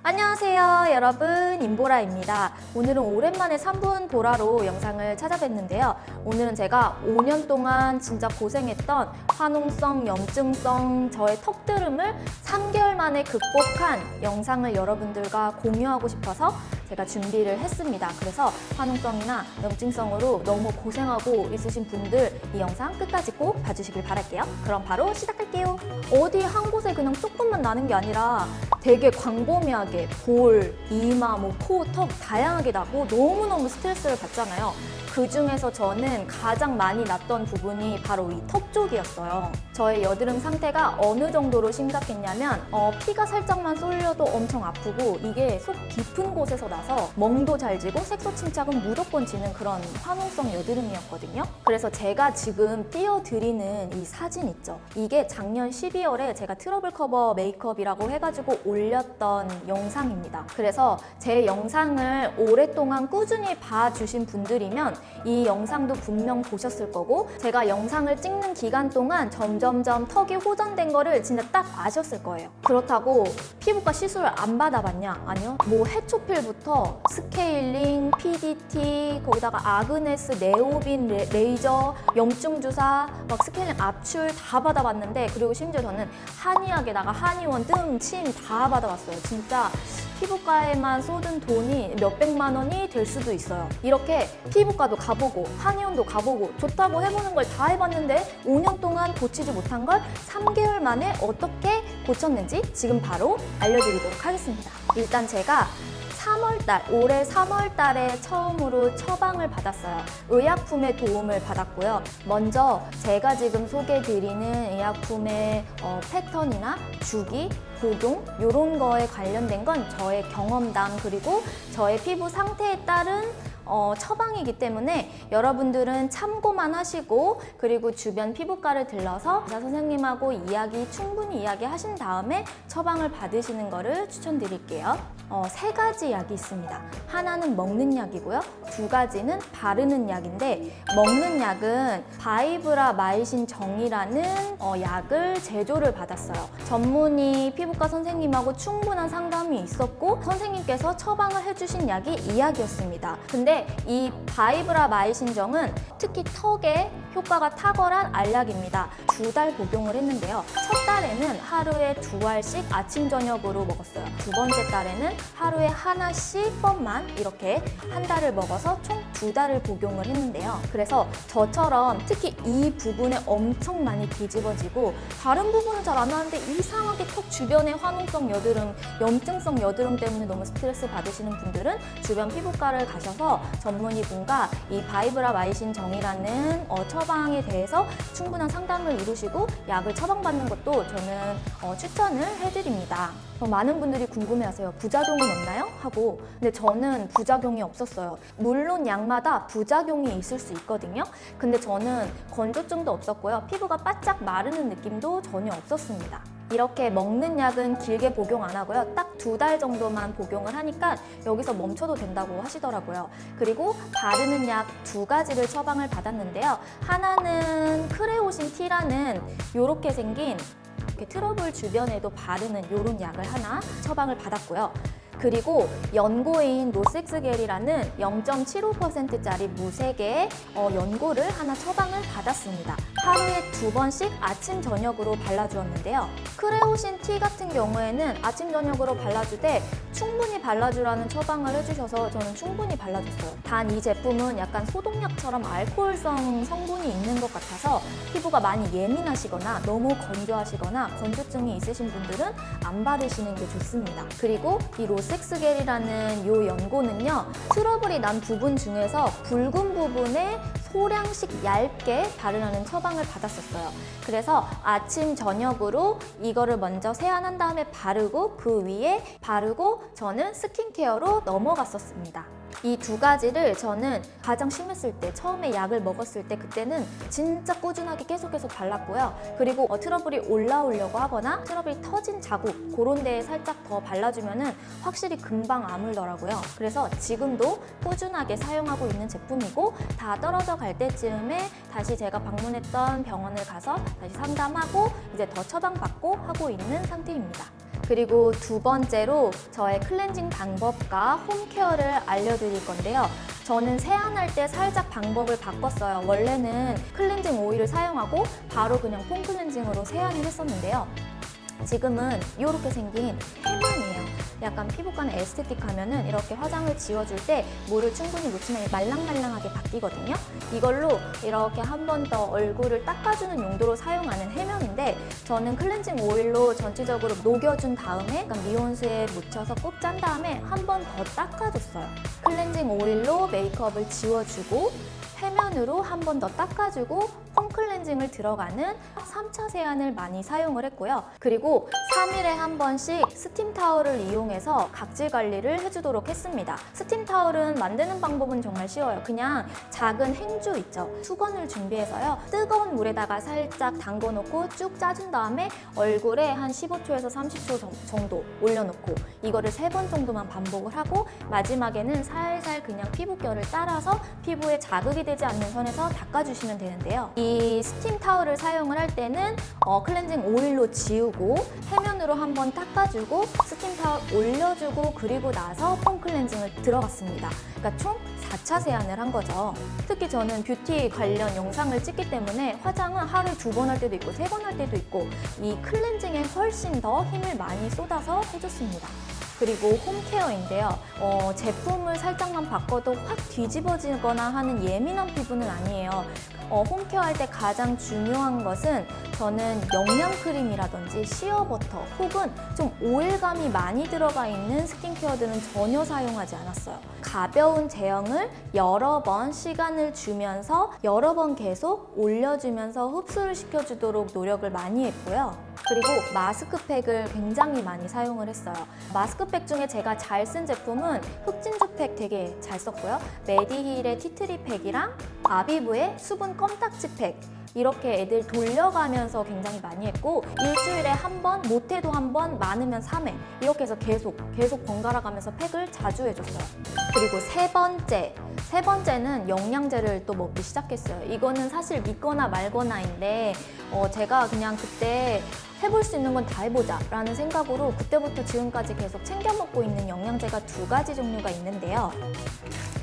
안녕하세요 여러분, 임보라입니다. 오늘은 오랜만에 3분 보라로 영상을 찾아뵀는데요. 오늘은 제가 5년 동안 진짜 고생했던 화농성, 염증성 저의 턱드름을 3개월 만에 극복한 영상을 여러분들과 공유하고 싶어서 제가 준비를 했습니다. 그래서 화농성이나 염증성으로 너무 고생하고 있으신 분들 이 영상 끝까지 꼭 봐주시길 바랄게요. 그럼 바로 시작할게요. 어디 한 곳에 그냥 조금만 나는 게 아니라 되게 광범위하게 볼, 이마, 코, 턱 다양하게 나고 너무너무 스트레스를 받잖아요. 그 중에서 저는 가장 많이 났던 부분이 바로 이 턱 쪽이었어요. 저의 여드름 상태가 어느 정도로 심각했냐면 피가 살짝만 쏠려도 엄청 아프고 이게 속 깊은 곳에서 나서 멍도 잘 지고 색소 침착은 무조건 지는 그런 화농성 여드름이었거든요. 그래서 제가 지금 띄워드리는 이 사진 있죠. 이게 작년 12월에 제가 트러블 커버 메이크업이라고 해가지고 올렸던 영상입니다. 그래서 제 영상을 오랫동안 꾸준히 봐주신 분들이면 이 영상도 분명 보셨을 거고 제가 영상을 찍는 기간 동안 점점점 턱이 호전된 거를 진짜 딱 아셨을 거예요. 그렇다고 피부과 시술을 안 받아봤냐? 아니요. 해초필부터 스케일링, PDT, 거기다가 아그네스, 네오빈, 레이저, 염증 주사, 스케일링 압출 다 받아봤는데, 그리고 심지어 저는 한의학에다가 한의원, 뜸, 침 다 받아봤어요. 진짜 피부과에만 쏟은 돈이 몇백만 원이 될 수도 있어요. 이렇게 피부과도 가보고 한의원도 가보고 좋다고 해보는 걸 다 해봤는데 5년 동안 고치지 못한 걸 3개월 만에 어떻게 고쳤는지 지금 바로 알려드리도록 하겠습니다. 일단 제가 올해 3월 달에 처음으로 처방을 받았어요. 의약품의 도움을 받았고요. 먼저 제가 지금 소개해드리는 의약품의 패턴이나 주기, 복용 이런 거에 관련된 건 저의 경험담 그리고 저의 피부 상태에 따른 처방이기 때문에 여러분들은 참고만 하시고, 그리고 주변 피부과를 들러서 의사 선생님하고 충분히 이야기하신 다음에 처방을 받으시는 거를 추천드릴게요. 3가지 약이 있습니다. 하나는 먹는 약이고요. 2가지는 바르는 약인데, 먹는 약은 바이브라마이신 정이라는 약을 제조를 받았어요. 전문의 피부과 선생님하고 충분한 상담이 있었고 선생님께서 처방을 해주신 약이 이 약이었습니다. 근데 이 바이브라마이신 정은 특히 턱에 효과가 탁월한 알약입니다. 2달 복용을 했는데요. 첫 달에는 하루에 2알씩 아침 저녁으로 먹었어요. 2번째 달에는 하루에 하나씩 뻔만 이렇게 한 달을 먹어서 총 2달을 복용을 했는데요. 그래서 저처럼 특히 이 부분에 엄청 많이 뒤집어지고 다른 부분은 잘 안 나는데 이상하게 턱 주변에 화농성 여드름, 염증성 여드름 때문에 너무 스트레스 받으시는 분들은 주변 피부과를 가셔서 전문의 분과 이 바이브라마이신 정이라는 처방에 대해서 충분한 상담을 이루시고 약을 처방받는 것도 저는 추천을 해드립니다. 많은 분들이 궁금해하세요. 부작용은 없나요? 하고. 근데 저는 부작용이 없었어요. 물론 약마다 부작용이 있을 수 있거든요. 근데 저는 건조증도 없었고요. 피부가 바짝 마르는 느낌도 전혀 없었습니다. 이렇게 먹는 약은 길게 복용 안 하고요. 딱 2달 정도만 복용을 하니까 여기서 멈춰도 된다고 하시더라고요. 그리고 바르는 약 2가지를 처방을 받았는데요. 하나는 크레오신 T라는 이렇게 생긴 트러블 주변에도 바르는 이런 약을 하나 처방을 받았고요. 그리고 연고인 로섹스겔이라는 0.75%짜리 무색의 연고를 하나 처방을 받았습니다. 하루에 2번씩 아침 저녁으로 발라주었는데요. 크레오신 T 같은 경우에는 아침 저녁으로 발라주되 충분히 발라주라는 처방을 해주셔서 저는 충분히 발라줬어요. 단 이 제품은 약간 소독약처럼 알코올성 성분이 있는 것 같아서 피부가 많이 예민하시거나 너무 건조하시거나 건조증이 있으신 분들은 안 바르시는 게 좋습니다. 그리고 이 로섹스겔이라는 이 연고는요, 트러블이 난 부분 중에서 붉은 부분에 소량씩 얇게 바르라는 처방을 받았었어요. 그래서 아침 저녁으로 이거를 먼저 세안한 다음에 바르고 그 위에 바르고 저는 스킨케어로 넘어갔었습니다. 이 2가지를 저는 가장 심했을 때, 처음에 약을 먹었을 때 그때는 진짜 꾸준하게 계속해서 발랐고요. 그리고 트러블이 올라오려고 하거나 트러블이 터진 자국 그런 데에 살짝 더 발라주면은 확실히 금방 아물더라고요. 그래서 지금도 꾸준하게 사용하고 있는 제품이고, 다 떨어져 갈 때쯤에 다시 제가 방문했던 병원을 가서 다시 상담하고 이제 더 처방받고 하고 있는 상태입니다. 그리고 두 번째로 저의 클렌징 방법과 홈케어를 알려드릴 건데요. 저는 세안할 때 살짝 방법을 바꿨어요. 원래는 클렌징 오일을 사용하고 바로 그냥 폼 클렌징으로 세안을 했었는데요. 지금은 이렇게 생긴 해면이에요. 약간 피부과는 에스테틱 하면은 이렇게 화장을 지워줄 때 물을 충분히 놓치면 말랑말랑하게 바뀌거든요. 이걸로 이렇게 한 번 더 얼굴을 닦아주는 용도로 사용하는 해면인데, 저는 클렌징 오일로 전체적으로 녹여준 다음에 약간 미온수에 묻혀서 꼭 짠 다음에 한 번 더 닦아줬어요. 클렌징 오일로 메이크업을 지워주고 해면으로 한 번 더 닦아주고 폼 클렌징을 들어가는 3차 세안을 많이 사용을 했고요. 그리고 3일에 한 번씩 스팀 타월을 이용해서 각질 관리를 해주도록 했습니다. 스팀 타월은 만드는 방법은 정말 쉬워요. 그냥 작은 행주 있죠. 수건을 준비해서요. 뜨거운 물에다가 살짝 담궈놓고 쭉 짜준 다음에 얼굴에 한 15초에서 30초 정도 올려놓고 이거를 3번 정도만 반복을 하고 마지막에는 살살 그냥 피부결을 따라서 피부에 자극이 되지 않는 선에서 닦아주시면 되는데요. 이 스팀 타월을 사용을 할 때는 클렌징 오일로 지우고 해면으로 한번 닦아주고 스팀 타월 올려주고 그리고 나서 폼 클렌징을 들어갔습니다. 그러니까 총 4차 세안을 한 거죠. 특히 저는 뷰티 관련 영상을 찍기 때문에 화장은 하루에 2번 할 때도 있고 3번 할 때도 있고 이 클렌징에 훨씬 더 힘을 많이 쏟아서 해줬습니다. 그리고 홈케어인데요. 제품을 살짝만 바꿔도 확 뒤집어지거나 하는 예민한 피부는 아니에요. 홈케어 할 때 가장 중요한 것은 저는 영양크림이라든지 시어버터 혹은 좀 오일감이 많이 들어가 있는 스킨케어들은 전혀 사용하지 않았어요. 가벼운 제형을 여러 번 시간을 주면서 여러 번 계속 올려주면서 흡수를 시켜주도록 노력을 많이 했고요. 그리고 마스크팩을 굉장히 많이 사용을 했어요. 마스크팩 중에 제가 잘 쓴 제품은 흑진주팩 되게 잘 썼고요. 메디힐의 티트리팩이랑 아비브의 수분 껌딱지팩 이렇게 애들 돌려가면서 굉장히 많이 했고 일주일에 한 번, 못해도 한 번, 많으면 3회 이렇게 해서 계속 번갈아 가면서 팩을 자주 해줬어요. 그리고 세 번째는 영양제를 또 먹기 시작했어요. 이거는 사실 믿거나 말거나인데 제가 그냥 그때 해볼 수 있는 건 다 해보자 라는 생각으로 그때부터 지금까지 계속 챙겨 먹고 있는 영양제가 2가지 종류가 있는데요.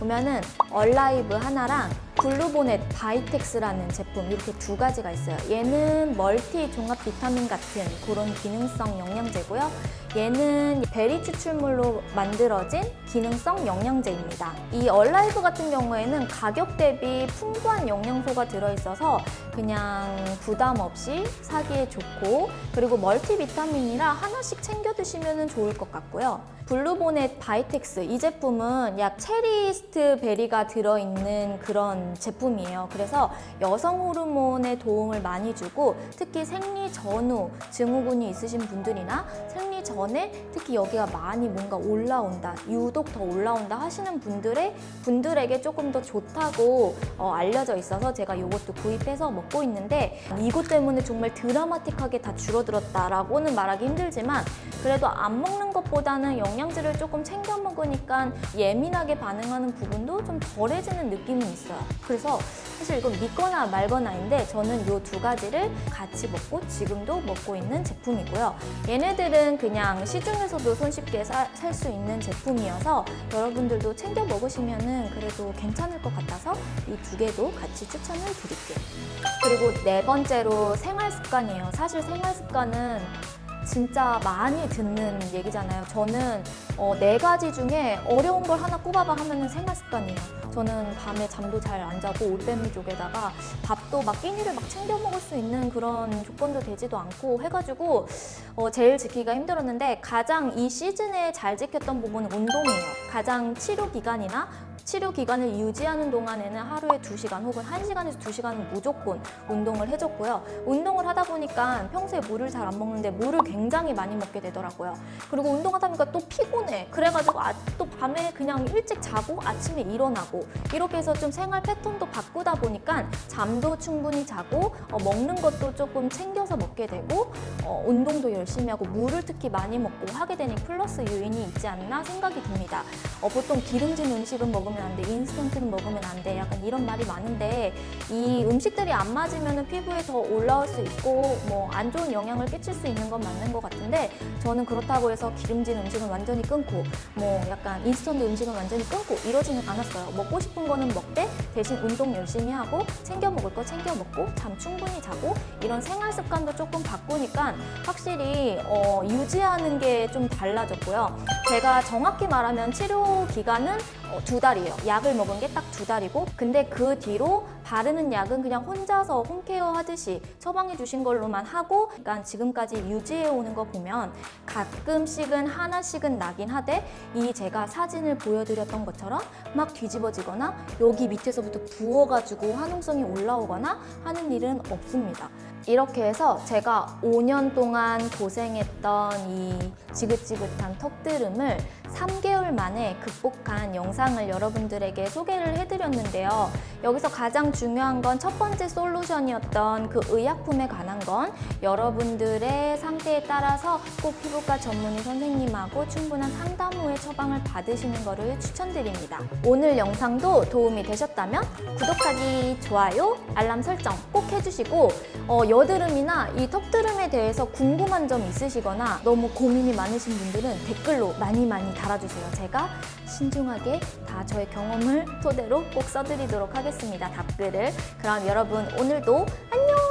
보면은 얼라이브 하나랑 블루보넷 바이텍스라는 제품 이렇게 2가지가 있어요. 얘는 멀티 종합 비타민 같은 그런 기능성 영양제고요. 얘는 베리 추출물로 만들어진 기능성 영양제입니다. 이 얼라이브 같은 경우에는 가격 대비 풍부한 영양소가 들어있어서 그냥 부담 없이 사기에 좋고 그리고 멀티비타민이라 하나씩 챙겨 드시면 좋을 것 같고요. 블루보넷 바이텍스 이 제품은 약 체리스트 베리가 들어있는 그런 제품이에요. 그래서 여성 호르몬에 도움을 많이 주고 특히 생리 전후 증후군이 있으신 분들이나 생리 전에 특히 여기가 많이 뭔가 올라온다, 유독 더 올라온다 하시는 분들에게 조금 더 좋다고 알려져 있어서 제가 이것도 구입해서 먹고 있는데 이것 때문에 정말 드라마틱하게 다 줄어들었다라고는 말하기 힘들지만 그래도 안 먹는 것보다는 영양제를 조금 챙겨 먹으니까 예민하게 반응하는 부분도 좀 덜해지는 느낌은 있어요. 그래서 사실 이건 믿거나 말거나인데 저는 이 2가지를 같이 먹고 지금도 먹고 있는 제품이고요. 얘네들은 그냥 시중에서도 손쉽게 살 수 있는 제품이어서 여러분들도 챙겨 먹으시면 그래도 괜찮을 것 같아서 이 2개도 같이 추천을 드릴게요. 그리고 4번째로 생활 습관이에요. 사실 생활 습관은 진짜 많이 듣는 얘기잖아요. 저는 4가지 중에 어려운 걸 하나 꼽아봐 하면은 생활 습관이에요. 저는 밤에 잠도 잘 안 자고 올빼미 쪽에다가 밥도 막 끼니를 막 챙겨 먹을 수 있는 그런 조건도 되지도 않고 해가지고 제일 지키기가 힘들었는데 가장 이 시즌에 잘 지켰던 부분은 운동이에요. 가장 치료 기간을 유지하는 동안에는 하루에 2시간 혹은 1시간에서 2시간은 무조건 운동을 해줬고요. 운동을 하다 보니까 평소에 물을 잘 안 먹는데 물을 굉장히 많이 먹게 되더라고요. 그리고 운동하다 보니까 또 피곤해. 그래가지고 또 밤에 그냥 일찍 자고 아침에 일어나고 이렇게 해서 좀 생활 패턴도 바꾸다 보니까 잠도 충분히 자고 먹는 것도 조금 챙겨서 먹게 되고 운동도 열심히 하고 물을 특히 많이 먹고 하게 되니 플러스 요인이 있지 않나 생각이 듭니다. 보통 기름진 음식은 먹으면 먹으면 안 돼, 인스턴트는 먹으면 안 돼, 약간 이런 말이 많은데 이 음식들이 안 맞으면 피부에 더 올라올 수 있고 뭐 안 좋은 영향을 끼칠 수 있는 건 맞는 것 같은데 저는 그렇다고 해서 기름진 음식은 완전히 끊고 뭐 약간 인스턴트 음식은 완전히 끊고 이러지는 않았어요. 먹고 싶은 거는 먹되 대신 운동 열심히 하고 챙겨 먹을 거 챙겨 먹고 잠 충분히 자고 이런 생활 습관도 조금 바꾸니까 확실히 유지하는 게 좀 달라졌고요. 제가 정확히 말하면 치료 기간은 2달이에요. 약을 먹은 게 딱 2달이고 근데 그 뒤로 바르는 약은 그냥 혼자서 홈케어 하듯이 처방해 주신 걸로만 하고 그러니까 지금까지 유지해 오는 거 보면 가끔씩은 하나씩은 나긴 하되 이 제가 사진을 보여드렸던 것처럼 막 뒤집어지거나 여기 밑에서부터 부어가지고 화농성이 올라오거나 하는 일은 없습니다. 이렇게 해서 제가 5년 동안 고생했던 이 지긋지긋한 턱드름을 3개월 만에 극복한 영상을 여러분들에게 소개를 해드렸는데요. 여기서 가장 중요한 건 첫 번째 솔루션이었던 그 의약품에 관한 건 여러분들의 상태에 따라서 꼭 피부과 전문의 선생님하고 충분한 상담 후에 처방을 받으시는 것을 추천드립니다. 오늘 영상도 도움이 되셨다면 구독하기, 좋아요, 알람 설정 꼭 해주시고 여드름이나 이 턱드름에 대해서 궁금한 점 있으시거나 너무 고민이 많으신 분들은 댓글로 많이 달아주세요. 제가 신중하게 다 저의 경험을 토대로 꼭 써드리도록 하겠습니다. 답글을. 그럼 여러분 오늘도 안녕!